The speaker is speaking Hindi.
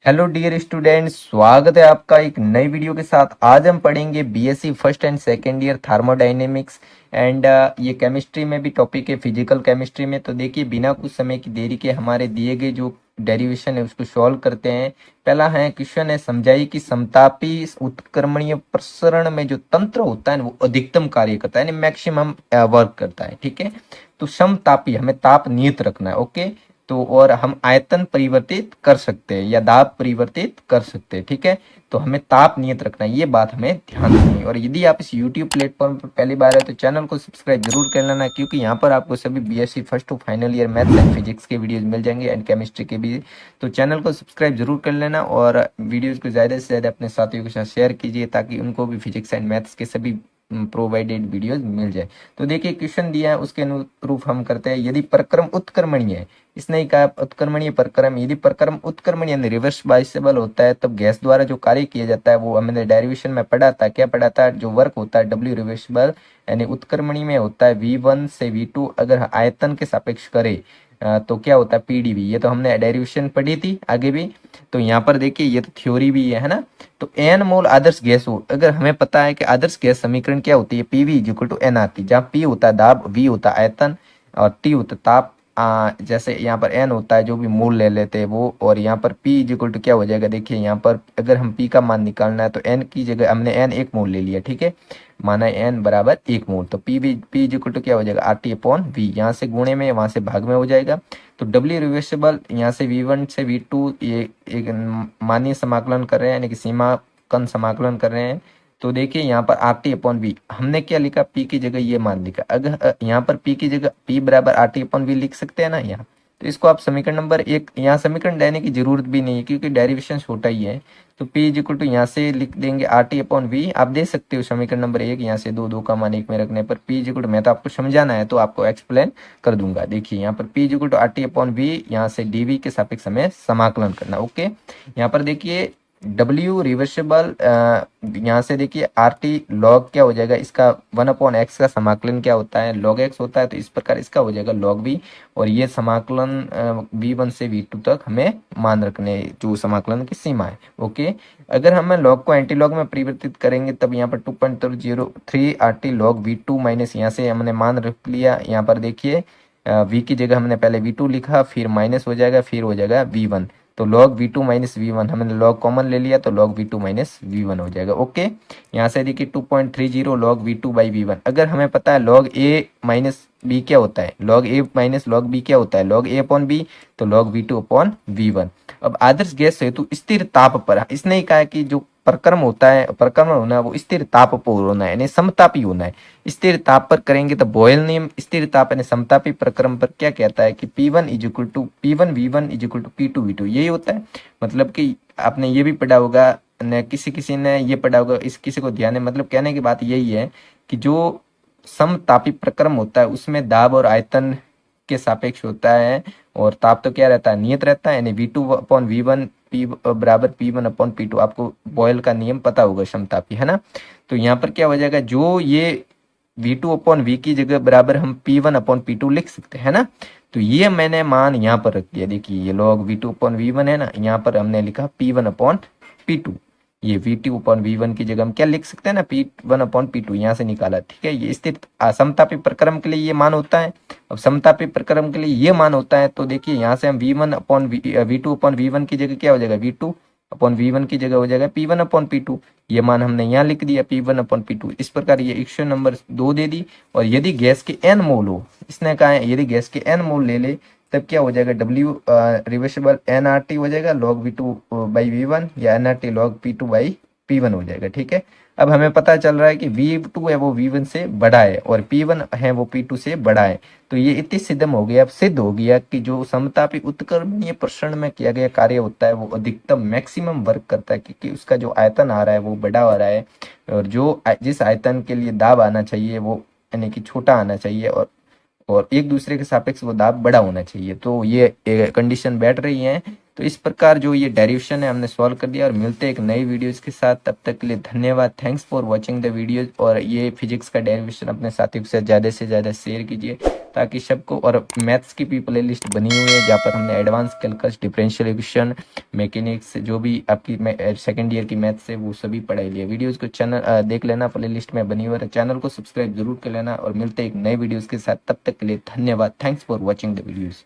हेलो डियर स्टूडेंट्स, स्वागत है आपका एक नई वीडियो के साथ। आज हम पढ़ेंगे BSc first and second year thermodynamics and ये केमिस्ट्री में भी टॉपिक है, फिजिकल केमिस्ट्री में। तो देखिए, बिना कुछ समय की देरी के हमारे दिए गए जो डेरिवेशन है उसको सॉल्व करते हैं। पहला है क्वेश्चन है, समझाइए कि समतापी उत्क्रमणीय प्रसरण में जो तंत्र होता है वो अधिकतम कार्य करता है, यानी मैक्सिमम वर्क करता है। ठीक है, तो समतापी हमें ताप नियत रखना है। ओके, तो और हम आयतन परिवर्तित कर सकते हैं या दाब परिवर्तित कर सकते हैं। ठीक है, तो हमें ताप नियत रखना है, ये बात हमें ध्यान रखनी है। और यदि आप इस YouTube प्लेटफॉर्म पर पहली बार है तो चैनल को सब्सक्राइब जरूर कर लेना, क्योंकि यहाँ पर आपको सभी BSc first to final year maths and physics के वीडियोज मिल जाएंगे एंड केमिस्ट्री के भी। तो चैनल को सब्सक्राइब जरूर कर लेना और वीडियोज को ज़्यादा से ज़्यादा अपने साथियों के साथ शेयर कीजिए, ताकि उनको भी फिजिक्स एंड मैथ्स के सभी प्रोवाइडेड वीडियोज मिल जाए। तो देखिए, क्वेश्चन दिया है उसके अनुरूप हम करते हैं। यदि प्रक्रम उत्क्रमणीय है, इसने ही कहा उत्क्रमणीय प्रक्रम, यदि प्रक्रम उत्क्रमणीय यानी रिवर्स बाइसेबल होता है, तब गैस द्वारा जो कार्य किया जाता है वो हमने डेरिवेशन में पढ़ा था। क्या पढ़ा था? जो वर्क होता है डब्ल्यू रिवर्सिबल यानी उत्क्रमणीय में होता है V1 से V2, अगर आयतन के सापेक्ष करे तो क्या होता है PdV। ये तो हमने डेरिवेशन पढ़ी थी आगे भी। तो यहाँ पर देखिए, ये तो थ्योरी भी है ना। तो एन मोल आदर्श गैस हो, अगर हमें पता है कि आदर्श गैस समीकरण क्या होती है, PV is equal to n आती है, जहाँ P होता है दाब, V होता है आयतन और T होता है ताप। जैसे यहाँ पर n होता है, जो भी मूल ले लेते हैं वो, और यहाँ पर p इज इक्वल टू क्या हो जाएगा। देखिए यहाँ पर अगर हम p का मान निकालना है तो n की जगह हमने n एक मोल ले लिया। ठीक है, माना n बराबर एक मोल, तो p इज इक्वल टू क्या हो जाएगा RT अपॉन v, यहाँ से गुणे में वहाँ से भाग में हो जाएगा। तो W रिवर्सिबल यहाँ से V1 से V2 ये एक मानीय समाकलन कर रहे हैं, यानी कि सीमांकन समाकलन कर रहे हैं। तो देखिए यहाँ पर RT अपॉन वी, हमने क्या लिखा, P की जगह ये मान लिखा। अगर यहाँ पर P की जगह P बराबर RT अपॉन वी लिख सकते हैं ना यहाँ। तो इसको आप समीकरण नंबर एक, यहाँ समीकरण देने की जरूरत भी नहीं है क्योंकि डेरिवेशन छोटा ही है। तो P इज इक्वल टू यहाँ से लिख देंगे RT अपॉन वी, आप दे सकते हो समीकरण नंबर एक, यहाँ से दो दो का मान एक में रखने पर P इज इक्वल टू, मैं तो आपको समझाना है तो आपको एक्सप्लेन कर दूंगा। देखिए यहाँ पर P is equal to RT upon V, यहाँ से dV के सापेक्ष हमें समाकलन करना। ओके, यहाँ पर देखिए W रिवर्सिबल, यहाँ से देखिए RT लॉग क्या हो जाएगा इसका, 1/x का समाकलन क्या होता है, log x होता है, तो इस प्रकार इसका हो जाएगा log v। और ये समाकलन V1 से V2 तक हमें मान रखने, जो समाकलन की सीमा है। ओके, अगर हम लॉग को एंटी लॉग में परिवर्तित करेंगे तब यहाँ पर 2.03 RT log V2 माइनस, यहाँ से हमने मान रख लिया। यहाँ पर देखिए v की जगह हमने पहले V2 लिखा, फिर माइनस हो जाएगा, फिर हो जाएगा V1। तो log V2 माइनस V1, हमने log कॉमन ले लिया तो log V2 माइनस V1 हो जाएगा। ओके, यहाँ से देखिए 2.30 log V2 बाई V1। अगर हमें पता है log A माइनस B क्या होता है, log A minus log B क्या होता है, log A अपॉन B, तो log V2 अपॉन V1। अब आदर्श गैस हेतु स्थिर ताप पर, इसने ही कहा है कि जो प्रक्रम होता है, प्रक्रमण होना है वो स्थिर ताप पर होना है, यानी समतापी होना है। स्थिर ताप पर करेंगे तो बॉयल नियम स्थिर ताप यानी समतापी प्रक्रम पर क्या कहता है कि P1 is equal to P1 V1 is equal to P2 V2, यही होता है। मतलब कि आपने ये भी पढ़ा होगा, न किसी किसी ने ये पढ़ा होगा, इस किसी को ध्यान है, मतलब कहने की बात यही है कि जो समतापी प्रक्रम होता है उसमें दाब और आयतन के सापेक्ष होता है, और ताप तो क्या रहता है, नियत रहता है, यानी V2 अपॉन V1 P बराबर P1 अपॉन P2। आपको बॉयल का नियम पता होगा समतापी, है ना। तो यहाँ पर क्या हो जाएगा, जो ये V2 अपॉन V की जगह बराबर हम P1 अपॉन P2 लिख सकते हैं ना। तो ये मैंने मान यहाँ पर रख दिया। देखिए ये log V2 अपॉन V1 है ना, यहाँ पर हमने लिखा P1 अपॉन P2। ये V2 अपॉन V1 की जगह हम क्या लिख सकते हैं ना, P1 अपॉन P2, यहाँ से निकाला। ठीक है, ये स्थिर समतापी प्रक्रम के लिए ये मान होता है। अब समतापी प्रक्रम के लिए ये मान होता है, तो देखिए यहाँ से हम V1 upon V2 upon V1 की जगह क्या हो जाएगा, V2 अपॉन V1 की जगह हो जाएगा P1 अपॉन P2। ये मान हमने यहाँ लिख दिया P1 अपॉन P2। इस प्रकार ये इक्वेशन नंबर 2 दे दी। और यदि गैस के n मोल हो, इसने कहा है यदि गैस के n मोल ले ले तब क्या हो जाएगा, W रिवर्सिबल nRT हो जाएगा log V2 बाई V1, या nRT log P2 by P1 हो जाएगा। ठीक है, अब हमें पता चल रहा है कि V2 है वो V1 से बड़ा है और P1 है वो P2 से बड़ा है। तो ये इतनी सिद्धम हो गया, अब सिद्ध हो गया कि जो समतापी उत्क्रमणीय प्रसरण में किया गया कार्य होता है वो अधिकतम मैक्सिमम वर्क करता है, क्योंकि उसका जो आयतन आ रहा है वो बड़ा हो रहा है, और जो जिस आयतन के लिए दाब आना चाहिए वो यानी कि छोटा आना चाहिए, और एक दूसरे के सापेक्ष वो दाब बड़ा होना चाहिए। तो ये कंडीशन बैठ रही है। तो तो इस प्रकार जो ये डेरिवेशन है हमने सॉल्व कर दिया और मिलते हैं एक नई वीडियोज़ के साथ। तब तक के लिए धन्यवाद, thanks for watching the videos. और ये फिजिक्स का डेरिवेशन अपने साथियों के साथ ज़्यादा से ज़्यादा शेयर कीजिए ताकि सबको, और मैथ्स की भी प्लेलिस्ट बनी हुई है जहाँ पर हमने advance calculus, differential equation, mechanics, जो भी आपकी सेकेंड ईयर की मैथ्स है वो सभी पढ़ाई लिया। वीडियोज़ को चैनल देख लेना, प्लेलिस्ट में बनी हुई है। चैनल को सब्सक्राइब जरूर कर लेना और मिलते हैं एक नए वीडियोज़ के साथ। तब तक के लिए धन्यवाद, thanks for watching the videos.